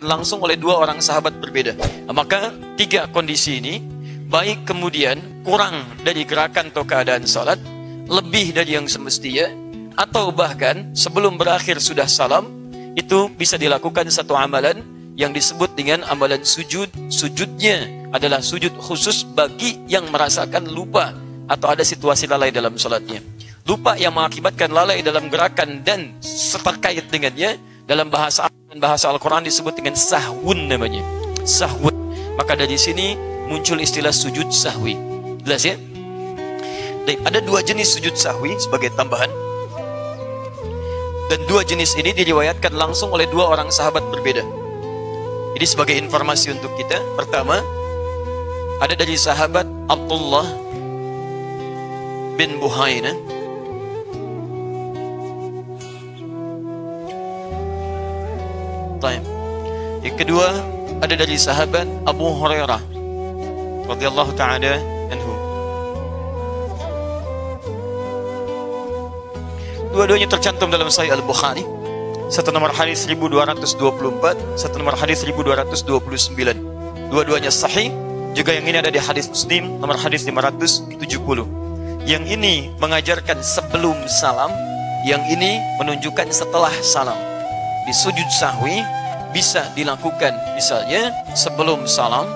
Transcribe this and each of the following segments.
langsung oleh dua orang sahabat berbeda. Maka tiga kondisi ini, baik kemudian kurang dari gerakan atau keadaan salat, lebih dari yang semestinya, atau bahkan sebelum berakhir sudah salam, itu bisa dilakukan satu amalan yang disebut dengan amalan sujud. Sujudnya adalah sujud khusus bagi yang merasakan lupa atau ada situasi lalai dalam salatnya. Lupa yang mengakibatkan lalai dalam gerakan dan terkait dengannya, dalam bahasa Al-Quran disebut dengan sahwun namanya. Sahwun. Maka dari sini muncul istilah sujud sahwi. Jelas ya? Ada dua jenis sujud sahwi sebagai tambahan. Dan dua jenis ini diriwayatkan langsung oleh dua orang sahabat berbeda. Jadi sebagai informasi untuk kita, pertama, ada dari sahabat Abdullah bin Buhaina. Yang kedua, ada dari sahabat Abu Hurairah radhiyallahu ta'ala anhu. Dua-duanya tercantum dalam Sahih Al-Bukhari. Satu nomor hadis 1224, satu nomor hadis 1229. Dua-duanya sahih. Juga yang ini ada di hadis Muslim nomor hadis 570. Yang ini mengajarkan sebelum salam, yang ini menunjukkan setelah salam. Di sujud sahwi bisa dilakukan misalnya sebelum salam,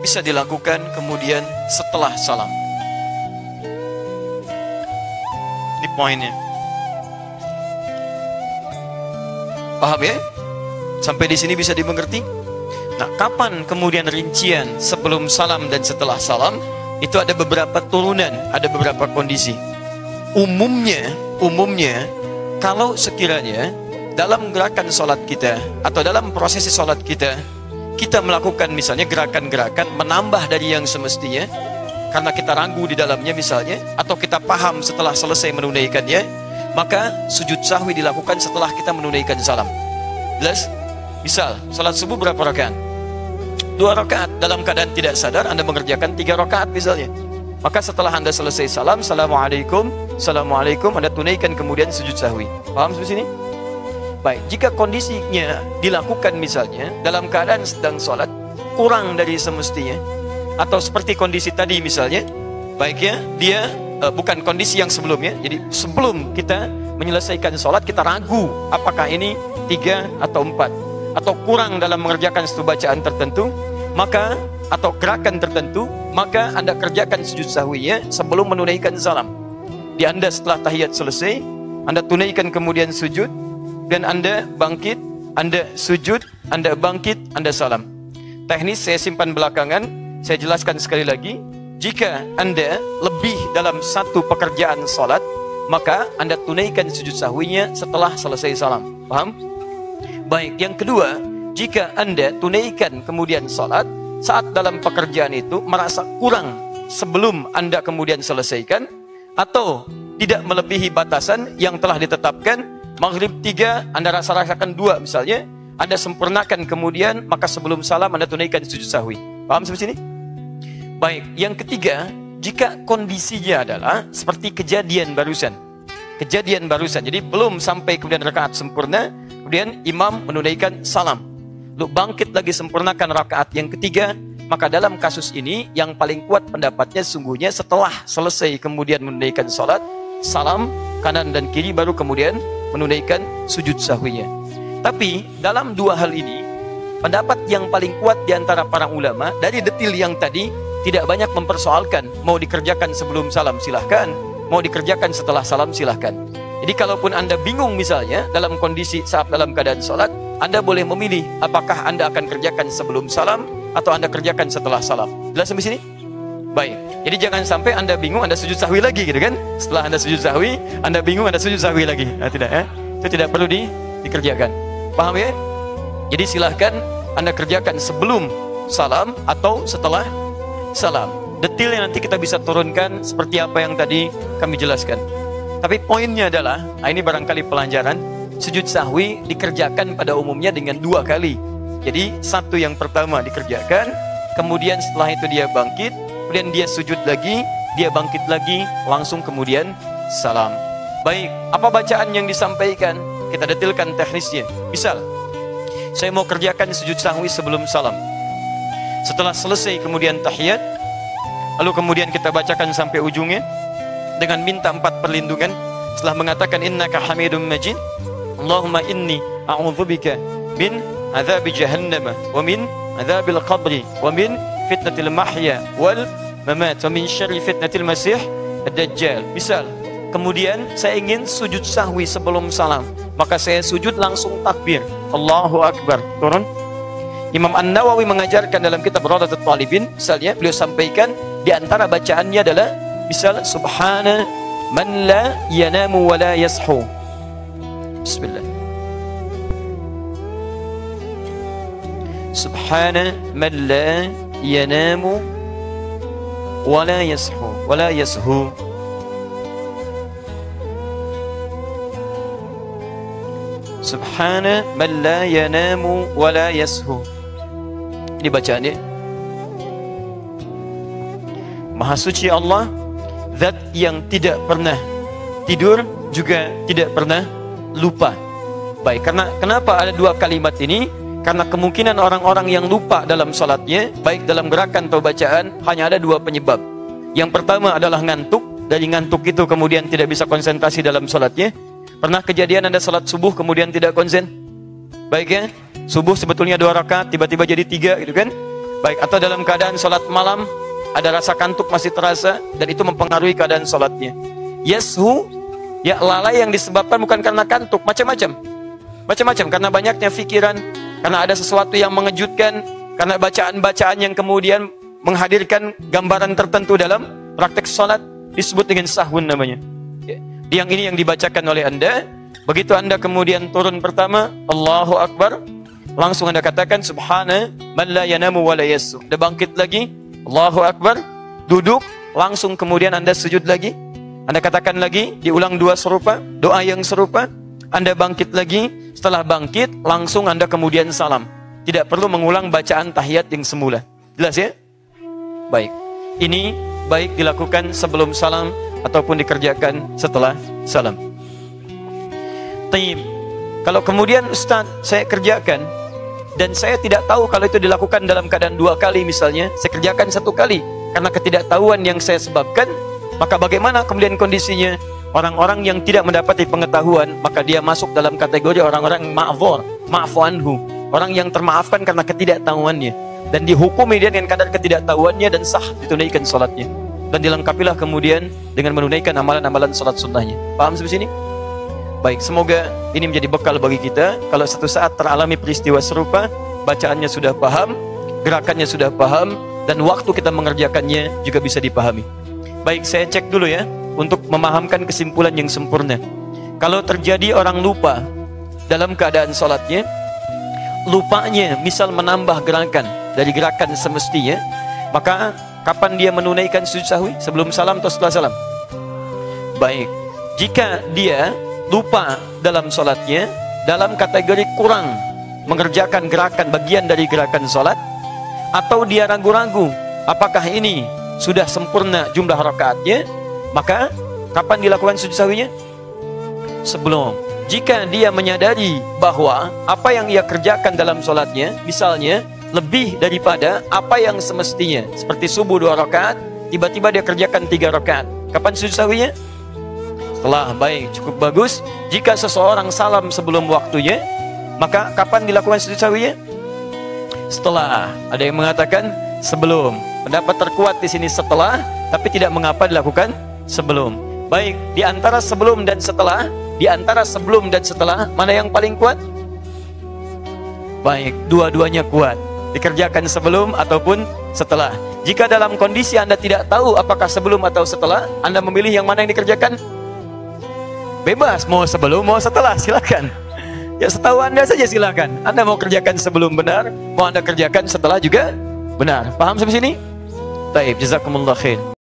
bisa dilakukan kemudian setelah salam. Ini poinnya. Paham ya? Sampai di sini bisa dimengerti? Nah, kapan kemudian rincian sebelum salam dan setelah salam? Itu ada beberapa turunan, ada beberapa kondisi. Umumnya kalau sekiranya dalam gerakan sholat kita atau dalam prosesi sholat kita melakukan misalnya gerakan-gerakan menambah dari yang semestinya karena kita ragu di dalamnya misalnya, atau kita paham setelah selesai menunaikannya, maka sujud sahwi dilakukan setelah kita menunaikan salam. Jelas? Misal sholat subuh berapa rakaat? 2 rakaat. Dalam keadaan tidak sadar Anda mengerjakan 3 rakaat misalnya, maka setelah Anda selesai salam, Assalamualaikum, Anda tunaikan kemudian sujud sahwi. Paham sampai sini? Baik, jika kondisinya dilakukan misalnya dalam keadaan sedang sholat kurang dari semestinya, atau seperti kondisi tadi misalnya, baiknya dia bukan kondisi yang sebelumnya. Jadi sebelum kita menyelesaikan sholat kita ragu apakah ini 3 atau 4, atau kurang dalam mengerjakan satu bacaan tertentu, maka atau gerakan tertentu, maka Anda kerjakan sujud sahwinya sebelum menunaikan salam. Di Anda setelah tahiyat selesai, Anda tunaikan kemudian sujud, dan Anda bangkit, Anda sujud, Anda bangkit, Anda salam. Teknis saya simpan belakangan, saya jelaskan sekali lagi. Jika Anda lebih dalam satu pekerjaan salat, maka Anda tunaikan sujud sahwinya setelah selesai salam. Paham? Baik, yang kedua, jika Anda tunaikan kemudian salat, saat dalam pekerjaan itu merasa kurang sebelum Anda kemudian selesaikan, atau tidak melebihi batasan yang telah ditetapkan, maghrib 3 Anda rasakan 2 misalnya, Anda sempurnakan kemudian, maka sebelum salam Anda tunaikan sujud sahwi. Paham sampai sini? Baik, yang ketiga, jika kondisinya adalah seperti kejadian barusan, jadi belum sampai kemudian rakaat sempurna, kemudian imam menunaikan salam, lalu bangkit lagi sempurnakan rakaat yang ketiga, maka dalam kasus ini yang paling kuat pendapatnya sungguhnya setelah selesai kemudian menunaikan salat, salam kanan dan kiri, baru kemudian menunaikan sujud sahwinya. Tapi dalam dua hal ini, pendapat yang paling kuat di antara para ulama dari detil yang tadi tidak banyak mempersoalkan, mau dikerjakan sebelum salam silahkan, mau dikerjakan setelah salam silahkan. Jadi kalaupun Anda bingung misalnya dalam kondisi saat dalam keadaan sholat, Anda boleh memilih apakah Anda akan kerjakan sebelum salam atau Anda kerjakan setelah salam. Jelas sampai sini? Baik, jadi jangan sampai Anda bingung, Anda sujud sahwi lagi gitu kan. Setelah Anda sujud sahwi, Anda bingung, Anda sujud sahwi lagi. Nah, tidak ya, itu tidak perlu dikerjakan. Paham ya? Jadi silahkan Anda kerjakan sebelum salam atau setelah salam. Detailnya nanti kita bisa turunkan seperti apa yang tadi kami jelaskan. Tapi poinnya adalah, ini barangkali pelajaran, sujud sahwi dikerjakan pada umumnya dengan 2 kali. Jadi satu yang pertama dikerjakan, kemudian setelah itu dia bangkit, kemudian dia sujud lagi, dia bangkit lagi, langsung kemudian salam. Baik, apa bacaan yang disampaikan? kita detilkan teknisnya. Misal, saya mau kerjakan sujud sahwi sebelum salam. Setelah selesai kemudian tahiyat, lalu kemudian kita bacakan sampai ujungnya dengan minta 4 perlindungan. Setelah mengatakan innaka hamidum majid, Allahumma inni a'udzubika min adzabi jahannam wa min adzabil qabri wa min fitnatil mahya wal mamat wa min syarri fitnatil masih ad-dajjal. Misal, kemudian saya ingin sujud sahwi sebelum salam, maka saya sujud langsung takbir, Allahu Akbar, turun. Imam An-Nawawi mengajarkan dalam kitab Rawdatul Talibin, misalnya beliau sampaikan di antara bacaannya adalah misal subhana man la yanamu wa la yashu. Bismillah. Subhana man la yanamu wa la yashu wa la yashu. Subhana man la yanamu wa la yashu. Ini bacaannya. Maha suci Allah, zat yang tidak pernah tidur juga tidak pernah lupa. Baik, kenapa ada 2 kalimat ini? Karena kemungkinan orang-orang yang lupa dalam salatnya, baik dalam gerakan atau bacaan, hanya ada 2 penyebab. Yang pertama adalah ngantuk. Dari ngantuk itu kemudian tidak bisa konsentrasi dalam salatnya. Pernah kejadian Anda salat subuh kemudian tidak konsen? Baik ya, subuh sebetulnya 2 rakaat, tiba-tiba jadi 3 gitu kan? Baik, atau dalam keadaan salat malam, ada rasa kantuk masih terasa, dan itu mempengaruhi keadaan salatnya. Yashu, ya lalai yang disebabkan bukan karena kantuk, macam-macam. Macam-macam, karena banyaknya pikiran, karena ada sesuatu yang mengejutkan, karena bacaan-bacaan yang kemudian menghadirkan gambaran tertentu dalam praktek salat, disebut dengan sahwun namanya. Yang ini yang dibacakan oleh Anda. Begitu Anda kemudian turun pertama, Allahu Akbar, langsung Anda katakan subhana man la yanamu wa la yashu. Anda bangkit lagi, Allahu Akbar, duduk, langsung kemudian Anda sujud lagi. Anda katakan lagi, diulang 2 serupa, doa yang serupa. Anda bangkit lagi, setelah bangkit langsung Anda kemudian salam. Tidak perlu mengulang bacaan tahiyat yang semula. Jelas ya? Baik. Ini baik dilakukan sebelum salam ataupun dikerjakan setelah salam. Taib. Kalau kemudian Ustaz, saya kerjakan dan saya tidak tahu kalau itu dilakukan dalam keadaan 2 kali misalnya, saya kerjakan 1 kali karena ketidaktahuan yang saya sebabkan, maka bagaimana kemudian kondisinya? Orang-orang yang tidak mendapati pengetahuan, maka dia masuk dalam kategori orang-orang ma'dzur, ma'fu anhu, orang yang termaafkan karena ketidaktahuannya, dan dihukumi dia dengan kadar ketidaktahuannya dan sah ditunaikan salatnya. Dan dilengkapilah kemudian dengan menunaikan amalan-amalan salat sunnahnya. Paham sampai sini? Baik, semoga ini menjadi bekal bagi kita. Kalau satu saat teralami peristiwa serupa, bacaannya sudah paham, gerakannya sudah paham, dan waktu kita mengerjakannya juga bisa dipahami. Baik, saya cek dulu ya, untuk memahamkan kesimpulan yang sempurna. Kalau terjadi orang lupa dalam keadaan salatnya, lupanya misal menambah gerakan dari gerakan semestinya, maka kapan dia menunaikan sujud sahwi? Sebelum salam atau setelah salam? Baik, jika dia lupa dalam salatnya dalam kategori kurang mengerjakan gerakan bagian dari gerakan salat, atau dia ragu-ragu apakah ini sudah sempurna jumlah rakaatnya, maka kapan dilakukan sujud sahwinya? Sebelum. Jika dia menyadari bahwa apa yang ia kerjakan dalam salatnya misalnya lebih daripada apa yang semestinya, seperti subuh 2 rakaat, tiba-tiba dia kerjakan 3 rakaat, kapan sujud sahwinya? Setelah. Baik, cukup bagus. Jika seseorang salam sebelum waktunya, maka kapan dilakukan sujud sahwinya? Setelah. Ada yang mengatakan sebelum. Pendapat terkuat di sini setelah, tapi tidak mengapa dilakukan sebelum. Baik, di antara sebelum dan setelah, mana yang paling kuat? Baik, dua-duanya kuat. Dikerjakan sebelum ataupun setelah. Jika dalam kondisi Anda tidak tahu apakah sebelum atau setelah, Anda memilih yang mana yang dikerjakan? Bebas, mau sebelum, mau setelah, silakan. Ya setahu Anda saja silakan. Anda mau kerjakan sebelum benar, mau Anda kerjakan setelah juga benar. Paham sampai sini? Baik, jazakumullah khair.